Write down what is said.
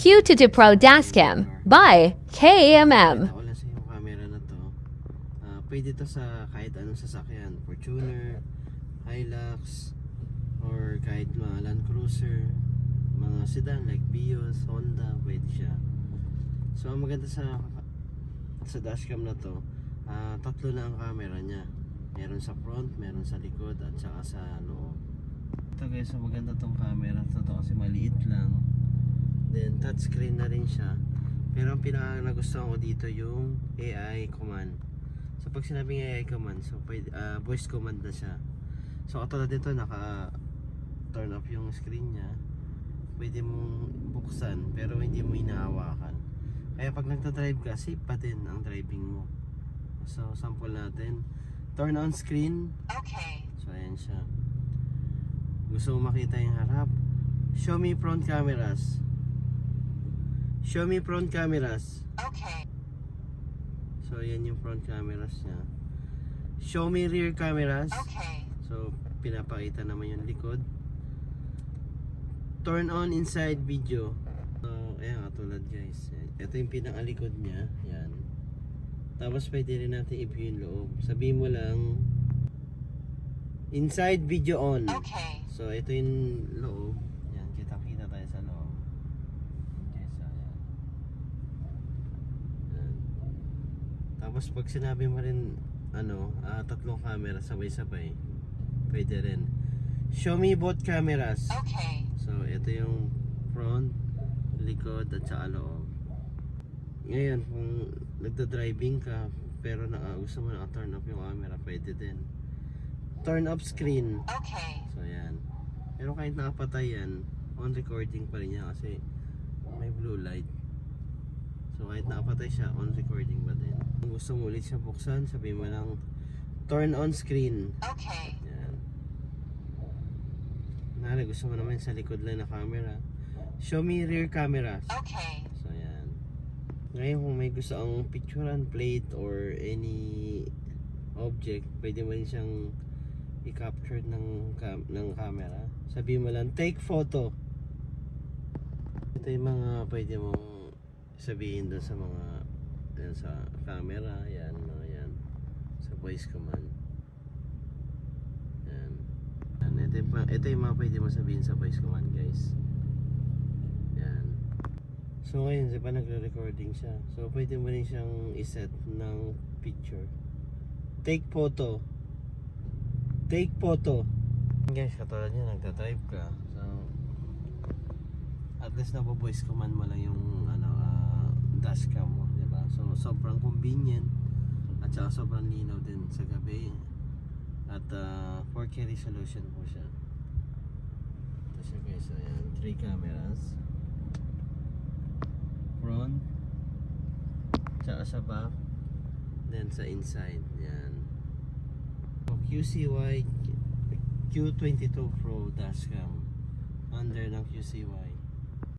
Q22 Pro Dashcam by KMM. Ako lang sa yung camera na to. Pwede to sa kahit anong sasakyan. Fortuner, Hilux, or kahit mga Land Cruiser, mga sedan like Vios, Honda, pwede siya. So ang maganda sa dashcam na to, tatlo na ang camera niya. Meron sa front, meron sa likod, at saka sa loob. Ito guys, so maganda tong camera to kasi maliit lang. Then touchscreen na rin siya. Pero ang pinaka nagustuhan ko dito yung AI command. So pag sinabing AI command, so pwede, voice command na siya. So katulad dito naka turn off yung screen niya. Pwede mong buksan pero hindi mo hinahawakan. Kaya pag nagta-drive ka, safe pa din ang driving mo. So sample natin. Turn on screen. Okay. So ayan siya. Gusto mo makita yung harap? Show me front cameras. Show me front cameras. Okay. So yan yung front cameras niya. Show me rear cameras. Okay. So pinapakita naman yung likod. Turn on inside video. So ayan katulad guys. Ito yung pinakalikod niya. Yan. Tapos pwede rin natin i-view yung loob. Sabihin mo lang inside video on. Okay. So ito yung loob. Yan, kita-kita tayo sa loob. Okay, so yan. Yan. Tapos pag sinabi mo rin tatlong camera sabay-sabay, pwede rin. Show me both cameras. Okay. So ito yung front, likod at saka loob. Ngayon kung nagda-driving ka pero gusto mo na-turn off yung camera, pwede din. Turn off screen. Okay. So yan. Pero kahit nakapatay yan, on recording pa rin yan kasi may blue light. So kahit nakapatay siya, on recording pa din. Kung gusto mo ulit siya buksan, sabihin mo lang turn on screen. Okay. Yan. Nari, gusto mo naman sa likod lang na camera, show me rear cameras. Okay. So yan. Ngayon kung may gusto ang picturean plate or any object, pwede mo rin siyang i-capture ng camera. Sabihin mo lang take photo. Ito yung mga pwede mong sabihin doon sa mga yan, sa camera. Yan, mga yan sa voice command. Yan. Yan. Ito yung mga pwede mo sabihin sa voice command guys. Yan. So ngayon, di ba nagre-recording siya? So pwede mo rin siyang iset ng picture. Take photo. Take photo. Guys, katulad nyo, nagta-drive ka. So at least nabo-voice command mo lang yung dashcam mo, di ba? So sobrang convenient at saka sobrang linaw din sa gabi. At 4K resolution po siya. Ito siya guys, ayan, 3 cameras. Front, tsaka sa back, then sa inside. Yan. QCY Q22 Pro Dashcam under ng QCY.